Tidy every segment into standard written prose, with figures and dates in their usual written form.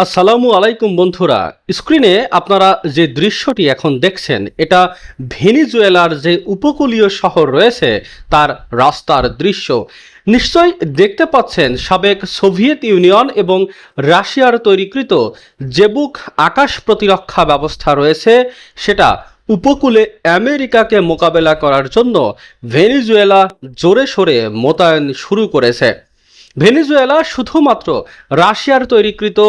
আসসালামু আলাইকুম বন্ধুরা। স্ক্রিনে আপনারা যে দৃশ্যটি এখন দেখছেন এটা ভেনিজুয়েলার যে উপকূলীয় শহর রয়েছে তার রাস্তার দৃশ্য। নিশ্চয়ই দেখতে পাচ্ছেন সাবেক সোভিয়েত ইউনিয়ন এবং রাশিয়ার তৈরিকৃত জেবুক আকাশ প্রতিরক্ষা ব্যবস্থা রয়েছে, সেটা উপকূলে আমেরিকাকে মোকাবেলা করার জন্য ভেনিজুয়েলা জোরে সোরে মোতায়েন শুরু করেছে। ভেনেজুয়েলা শুধুমাত্র রাশিয়ার তৈরিকৃত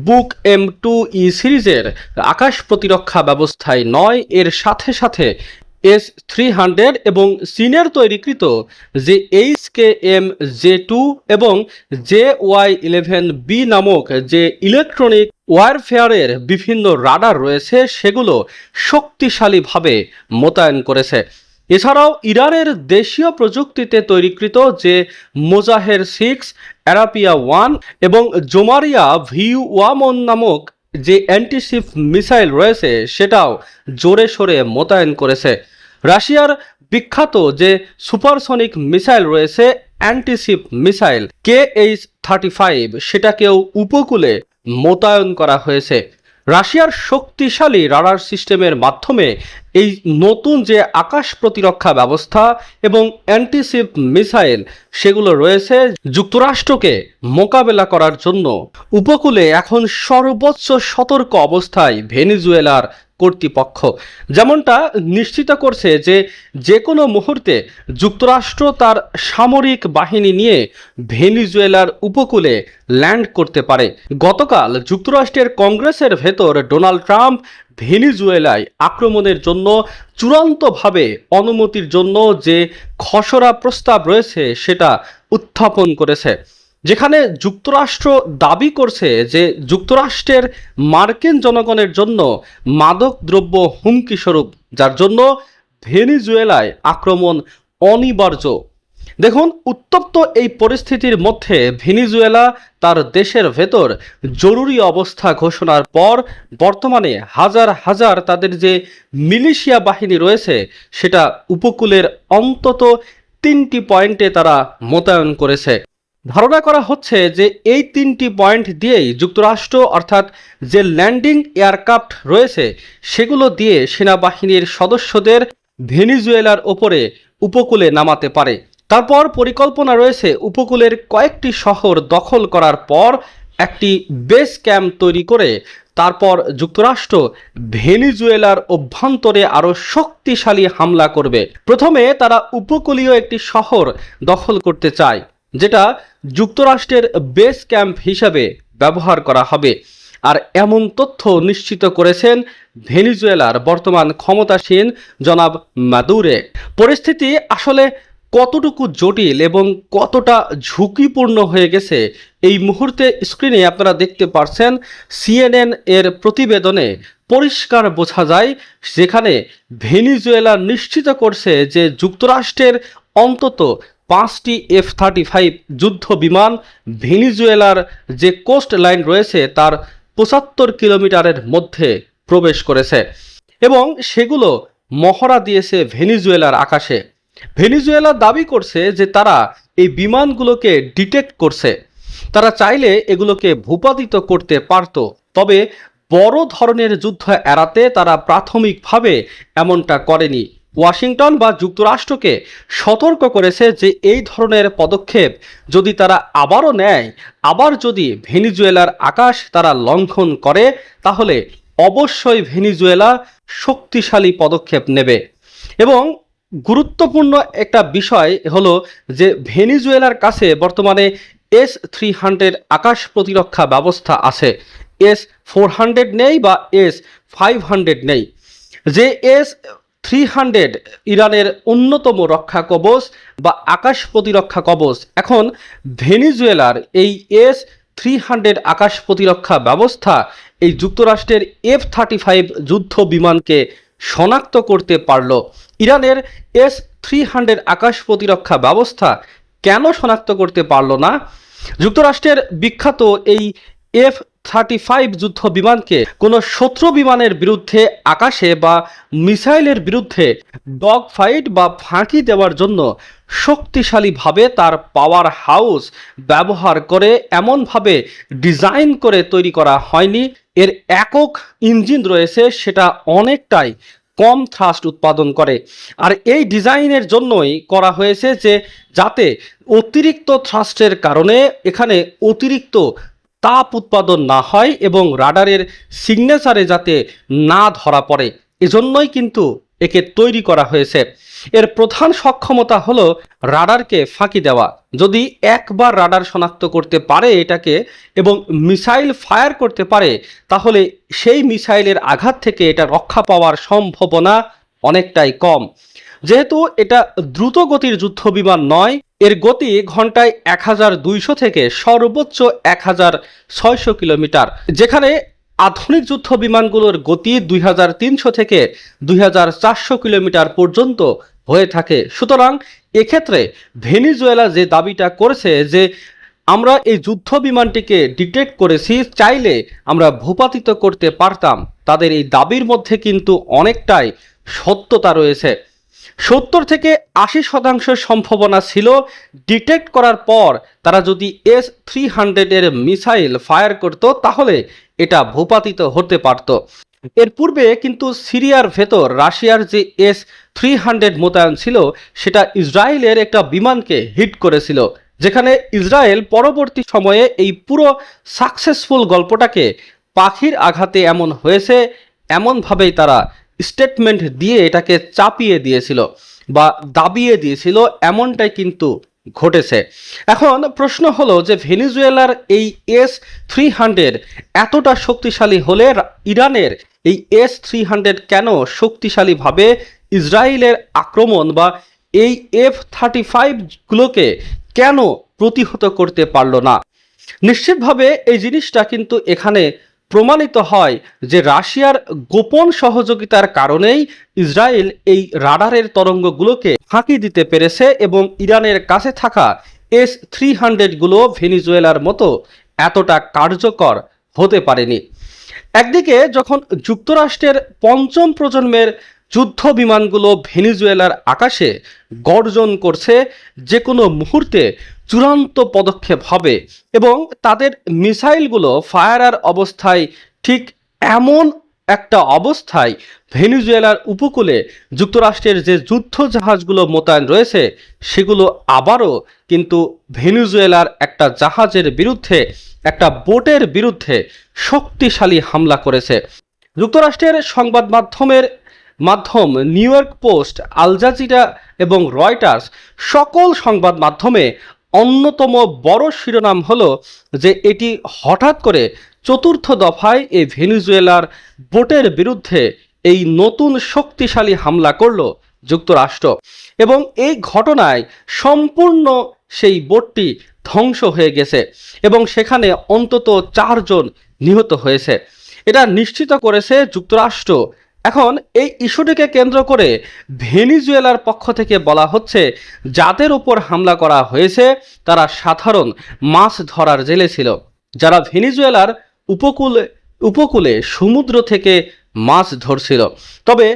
বুক M2E সিরিজের আকাশ প্রতিরক্ষা ব্যবস্থায় নয়, এর সাথে সাথে S-300 এবং চীনের তৈরিকৃত যে HKM-J2 এবং JY-11B নামক যে ইলেকট্রনিক ওয়ারফেয়ারের বিভিন্ন রাডার রয়েছে সেগুলো শক্তিশালীভাবে মোতায়েন করেছে। এছাড়াও ইরানের দেশীয় প্রযুক্তিতে তৈরিকৃত যে মোজাহের 6, অ্যারাপিয়া 1 এবং জোমারিয়া V1 নামক যে অ্যান্টিশিপ মিসাইল রয়েছে সেটাও জোরে সোরে মোতায়েন করেছে। রাশিয়ার বিখ্যাত যে সুপারসনিক মিসাইল রয়েছে অ্যান্টিশিপ মিসাইল KH-35 সেটাকেও উপকূলে মোতায়েন করা হয়েছে। রাশিয়ার শক্তিশালী রাডার সিস্টেমের মাধ্যমে এই নতুন যে আকাশ প্রতিরক্ষা ব্যবস্থা এবং অ্যান্টিশিপ মিসাইল সেগুলো রয়েছে যুক্তরাষ্ট্রকে মোকাবেলা করার জন্য উপকূলে এখন সর্বোচ্চ সতর্ক অবস্থায় ভেনিজুয়েলার কর্তৃপক্ষ, যেমনটা নিশ্চিত করছে যে যে কোনো মুহূর্তে যুক্তরাষ্ট্র তার সামরিক বাহিনী নিয়ে ভেনিজুয়েলার উপকূলে ল্যান্ড করতে পারে। গতকাল যুক্তরাষ্ট্রের কংগ্রেসের ভেতর ডোনাল্ড ট্রাম্প ভেনিজুয়েলায় আক্রমণের জন্য চূড়ান্তভাবে অনুমতির জন্য যে খসড়া প্রস্তাব রয়েছে সেটা উত্থাপন করেছে, যেখানে যুক্তরাষ্ট্র দাবি করছে যে যুক্তরাষ্ট্রের মার্কিন জনগণের জন্য মাদক দ্রব্য হুমকি স্বরূপ, যার জন্য ভেনিজুয়েলায় আক্রমণ অনিবার্য। দেখুন, উত্তপ্ত এই পরিস্থিতির মধ্যে ভেনিজুয়েলা তার দেশের ভেতর জরুরি অবস্থা ঘোষণার পর বর্তমানে হাজার হাজার তাদের যে মিলিশিয়া বাহিনী রয়েছে সেটা উপকূলের অন্তত 3টি পয়েন্টে তারা মোতায়েন করেছে। ধারণা করা হচ্ছে যে এই 3টি পয়েন্ট দিয়েই যুক্তরাষ্ট্র অর্থাৎ যে ল্যান্ডিং এয়ারক্রাফট রয়েছে সেগুলো দিয়ে সেনাবাহিনীর সদস্যদের ভেনিজুয়েলার ওপরে উপকূলে নামাতে পারে। তারপর পরিকল্পনা রয়েছে উপকূলের কয়েকটি শহর দখল করার পর একটি বেস ক্যাম্প তৈরি করে তারপর যুক্তরাষ্ট্র ভেনিজুয়েলার অভ্যন্তরে আরও শক্তিশালী হামলা করবে। প্রথমে তারা উপকূলীয় একটি শহর দখল করতে চায়, যেটা যুক্তরাষ্ট্রের বেস ক্যাম্প হিসাবে ব্যবহার করা হবে। আর এমন তথ্য নিশ্চিত করেছেন ভেনিজুয়েলার বর্তমান ক্ষমতাসীন জনাব মাদুরো। পরিস্থিতি আসলে কতটুকু জটিল এবং কতটা ঝুঁকিপূর্ণ হয়ে গেছে এই মুহূর্তে স্ক্রিনে আপনারা দেখতে পাচ্ছেন। CNN এর প্রতিবেদনে পরিষ্কার বোঝা যায়, যেখানে ভেনিজুয়েলা নিশ্চিত করছে যে যুক্তরাষ্ট্রের অন্তত 5টি F-35 যুদ্ধ বিমান ভেনিজুয়েলার যে কোস্ট লাইন রয়েছে তার 75 কিলোমিটারের মধ্যে প্রবেশ করেছে এবং সেগুলো মহড়া দিয়েছে ভেনিজুয়েলার আকাশে। ভেনিজুয়েলা দাবি করছে যে তারা এই বিমানগুলোকে ডিটেক্ট করছে, তারা চাইলে এগুলোকে ভূপাতিত করতে পারত, তবে বড় ধরনের যুদ্ধ এড়াতে তারা প্রাথমিকভাবে এমনটা করেনি। ওয়াশিংটন বা যুক্তরাষ্ট্রকে সতর্ক করেছে যে এই ধরনের পদক্ষেপ যদি তারা আবারও নেয়, আবার যদি ভেনিজুয়েলার আকাশ তারা লঙ্ঘন করে, তাহলে অবশ্যই ভেনিজুয়েলা শক্তিশালী পদক্ষেপ নেবে। এবং গুরুত্বপূর্ণ একটা বিষয় হলো যে ভেনিজুয়েলার কাছে বর্তমানে S-300 আকাশ প্রতিরক্ষা ব্যবস্থা আছে, S-400 নেই বা S-500 নেই। যে S-300 ইরানের অন্যতম রক্ষা কবচ বা আকাশ প্রতিরক্ষা কবচ, এখন ভেনিজুয়েলার এই S-300 আকাশ প্রতিরক্ষা ব্যবস্থা এই যুক্তরাষ্ট্রের F-35 যুদ্ধ বিমানকে শনাক্ত করতে পারল। ইরানের S-300 আকাশ প্রতিরক্ষা ব্যবস্থা কেন শনাক্ত করতে পারল না? যুক্তরাষ্ট্রের বিখ্যাত এই F-35 যুদ্ধ বিমানকে কোনো শত্রু বিমানের বিরুদ্ধে আকাশে বা মিসাইলের বিরুদ্ধে ডগ ফাইট বা ফাঁকি দেওয়ার জন্য শক্তিশালীভাবে তার পাওয়ার হাউস ব্যবহার করে এমনভাবে ডিজাইন করে তৈরি করা হয়নি। এর একক ইঞ্জিন রয়েছে, সেটা অনেকটাই কম থ্রাস্ট উৎপাদন করে। আর এই ডিজাইনের জন্যই করা হয়েছে যে যাতে অতিরিক্ত থ্রাস্টের কারণে এখানে অতিরিক্ত তাপ উৎপাদন না হয় এবং রাডারের সিগনেচারে যাতে না ধরা পড়ে, এজন্যই কিন্তু একে তৈরি করা হয়েছে। এর প্রধান সক্ষমতা হলো রাডারকে ফাঁকি দেওয়া। যদি একবার রাডার শনাক্ত করতে পারে এটাকে এবং মিসাইল ফায়ার করতে পারে, তাহলে সেই মিসাইলের আঘাত থেকে এটা রক্ষা পাওয়ার সম্ভাবনা অনেকটাই কম। যেহেতু এটা দ্রুত গতির যুদ্ধ বিমান নয়, এর গতি ঘন্টায় 1200 থেকে সর্বোচ্চ 1600 কিলোমিটার, যেখানে আধুনিক যুদ্ধ বিমানগুলোর গতি 2300 থেকে 2400 কিলোমিটার পর্যন্ত হয়ে থাকে। সুতরাং এক্ষেত্রে ভেনিজুয়েলা যে দাবিটা করেছে যে আমরা এই যুদ্ধ বিমানটিকে ডিটেক্ট করেছি, চাইলে আমরা ভূপাতিত করতে পারতাম, তাদের এই দাবির মধ্যে কিন্তু অনেকটাই সত্যতা রয়েছে। 70 থেকে 80% সম্ভাবনা ছিল ডিটেক্ট করার পর তারা যদি S-300 এর মিসাইল ফায়ার করত তাহলে এটা ভূপাতিত হতে পারত। এর পূর্বে কিন্তু সিরিয়ার ভেতর রাশিয়ার যে S-300 মোতায়েন ছিল সেটা ইসরায়েলের একটা বিমানকে হিট করেছিল, যেখানে ইসরায়েল পরবর্তী সময়ে এই পুরো সাকসেসফুল গল্পটাকে পাখির আঘাতে এমন হয়েছে এমনভাবেই তারা স্টেটমেন্ট দিয়ে এটাকে চাপিয়ে দিয়েছিল বা দাবিয়ে দিয়েছিল, এমনটাই কিন্তু ঘটেছে। এখন প্রশ্ন হলো যে ভেনিজুয়েলার এই S-300 এতটা শক্তিশালী হলে ইরানের এই S-300 কেন শক্তিশালীভাবে ইসরায়েলের আক্রমণ বা এই F-35 গুলোকে কেন প্রতিহত করতে পারল না? নিশ্চিতভাবে এই জিনিসটা কিন্তু এখানে প্রমাণিত হয় যে রাশিয়ার গোপন সহযোগিতার কারণেই ইসরায়েল এই রাডারের তরঙ্গগুলোকে ফাঁকি দিতে পেরেছে এবং ইরানের কাছে থাকা S-300 গুলো ভেনিজুয়েলার মতো এতটা কার্যকর হতে পারেনি। একদিকে যখন যুক্তরাষ্ট্রের পঞ্চম প্রজন্মের যুদ্ধ বিমানগুলো ভেনিজুয়েলার আকাশে গর্জন করছে যে কোনো মুহূর্তে চূড়ান্ত পদক্ষেপ হবে এবং তাদের মিসাইলগুলো ফায়ার অবস্থায় ঠিক এমন একটা অবস্থায় ভেনিজুয়েলার উপকূলে যুক্তরাষ্ট্রের যে যুদ্ধ জাহাজগুলো মোতায়েন রয়েছে সেগুলো আবারও কিন্তু ভেনিজুয়েলার একটা জাহাজের বিরুদ্ধে, একটা বোটের বিরুদ্ধে শক্তিশালী হামলা করেছে। যুক্তরাষ্ট্রের সংবাদ মাধ্যম New York Post, Al Jazeera এবং রয়টার্স সকল সংবাদ মাধ্যমে অন্যতম বড় শিরোনাম হলো যে এটি হঠাৎ করে চতুর্থ দফায় এই ভেনিজুয়েলার বোটের বিরুদ্ধে এই নতুন শক্তিশালী হামলা করল যুক্তরাষ্ট্র এবং এই ঘটনায় সম্পূর্ণ সেই বোটটি ধ্বংস হয়ে গেছে এবং সেখানে অন্তত 4 জন নিহত হয়েছে। এটা নিশ্চিত করেছে যুক্তরাষ্ট্র। এখন এই ইস্যুটিকে কেন্দ্র করে ভেনিজুয়েলার পক্ষ থেকে বলা হচ্ছে যাদের উপর হামলা করা হয়েছে তারা সাধারণ মাছ ধরার জেলে ছিল, যারা ভেনিজুয়েলার উপকূলে সমুদ্র থেকে মাছ ধরছিল। তবে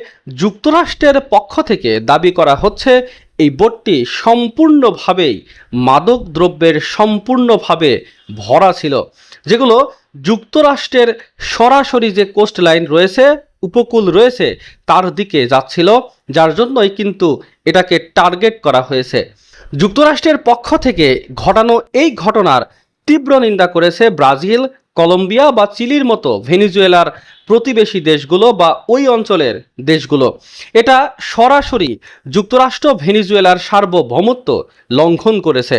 যুক্তরাষ্ট্রের পক্ষ থেকে দাবি করা হচ্ছে এই বোটটি সম্পূর্ণভাবেই মাদক দ্রব্যের সম্পূর্ণভাবে ভরা ছিল, যেগুলো যুক্তরাষ্ট্রের সরাসরি যে কোস্ট লাইন রয়েছে, উপকূল রয়েছে, তার দিকে যাচ্ছিল, যার জন্যই কিন্তু এটাকে টার্গেট করা হয়েছে। যুক্তরাষ্ট্রের পক্ষ থেকে ঘটানো এই ঘটনার তীব্র নিন্দা করেছে ব্রাজিল, কলম্বিয়া বা চিলির মতো ভেনিজুয়েলার প্রতিবেশী দেশগুলো বা ওই অঞ্চলের দেশগুলো। এটা সরাসরি যুক্তরাষ্ট্র ভেনিজুয়েলার সার্বভৌমত্ব লঙ্ঘন করেছে।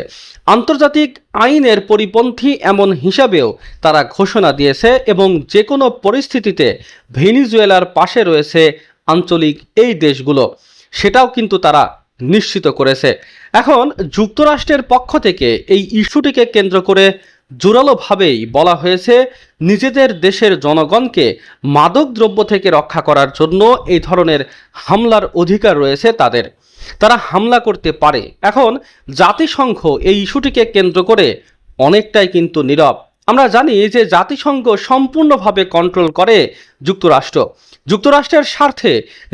আন্তর্জাতিক আইনের পরিপন্থী এমন হিসাবেও তারা ঘোষণা দিয়েছে এবং যে কোনো পরিস্থিতিতে ভেনিজুয়েলার পাশে রয়েছে আঞ্চলিক এই দেশগুলো, সেটাও কিন্তু তারা নিশ্চিত করেছে। এখন যুক্তরাষ্ট্রের পক্ষ থেকে এই ইস্যুটিকে কেন্দ্র করে জোরালোভাবেই বলা হয়েছে নিজেদের দেশের জনগণকে মাদকদ্রব্য থেকে রক্ষা করার জন্য এই ধরনের হামলার অধিকার রয়েছে তাদের, তারা হামলা করতে পারে। এখন জাতিসংঘ এই ইস্যুটিকে কেন্দ্র করে অনেকটাই কিন্তু নীরব। আমরা জানি যে জাতিসংঘ সম্পূর্ণভাবে কন্ট্রোল করে যুক্তরাষ্ট্র। যুক্তরাষ্ট্রের স্বার্থে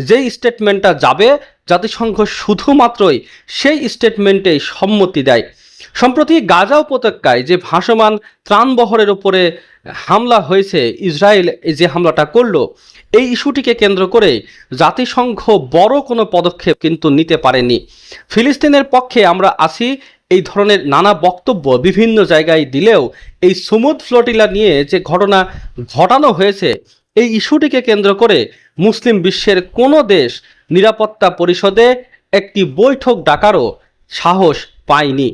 যেই স্টেটমেন্টটা যাবে, জাতিসংঘ শুধুমাত্রই সেই স্টেটমেন্টেই সম্মতি দেয়। সম্প্রতি গাজা উপত্যকায় যে ভাসমান ত্রাণবহরের উপরে হামলা হয়েছে, ইসরায়েল যে হামলাটা করলো, এই ইস্যুটিকে কেন্দ্র করে জাতিসংঘ বড় কোনো পদক্ষেপ কিন্তু নিতে পারেনি। ফিলিস্তিনের পক্ষে আমরা আছি, এই ধরনের নানা বক্তব্য বিভিন্ন জায়গায় দিলেও এই সুমুদ ফ্লোটিলা নিয়ে যে ঘটনা ঘটানো হয়েছে, এই ইস্যুটিকে কেন্দ্র করে মুসলিম বিশ্বের কোনো দেশ নিরাপত্তা পরিষদে একটি বৈঠক ডাকারও সাহস পায়নি।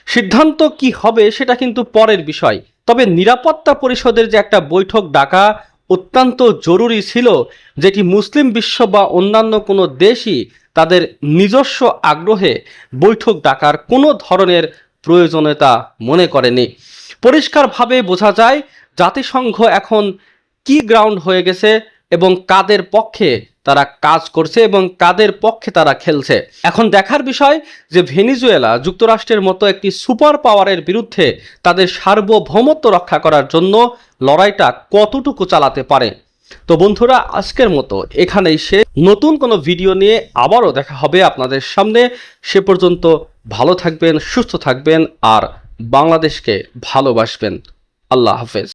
সিদ্ধান্ত কি হবে সেটা কিন্তু পরের বিষয়, তবে নিরাপত্তা পরিষদের যে একটা বৈঠক ডাকা অত্যন্ত জরুরি ছিল, যেটি মুসলিম বিশ্ব বা অন্যান্য কোনো দেশই তাদের নিজস্ব আগ্রহে বৈঠক ডাকার কোনো ধরনের প্রয়োজনীয়তা মনে করেনি। পরিষ্কারভাবে বোঝা যায় জাতিসংঘ এখন কি গ্রাউন্ড হয়ে গেছে এবং কাদের পক্ষে তারা কাজ করছে এবং কাদের পক্ষে তারা খেলছে। এখন দেখার বিষয় যে ভেনিজুয়েলা যুক্তরাষ্ট্রের মতো একটি সুপার পাওয়ারের বিরুদ্ধে তাদের সার্বভৌমত্ব রক্ষা করার জন্য লড়াইটা কতটুকু চালাতে পারে। তো বন্ধুরা, আজকের মতো এখানেই শেষ। নতুন কোনো ভিডিও নিয়ে আবারও দেখা হবে আপনাদের সামনে। সে পর্যন্ত ভালো থাকবেন, সুস্থ থাকবেন আর বাংলাদেশকে ভালোবাসবেন। আল্লাহ হাফেজ।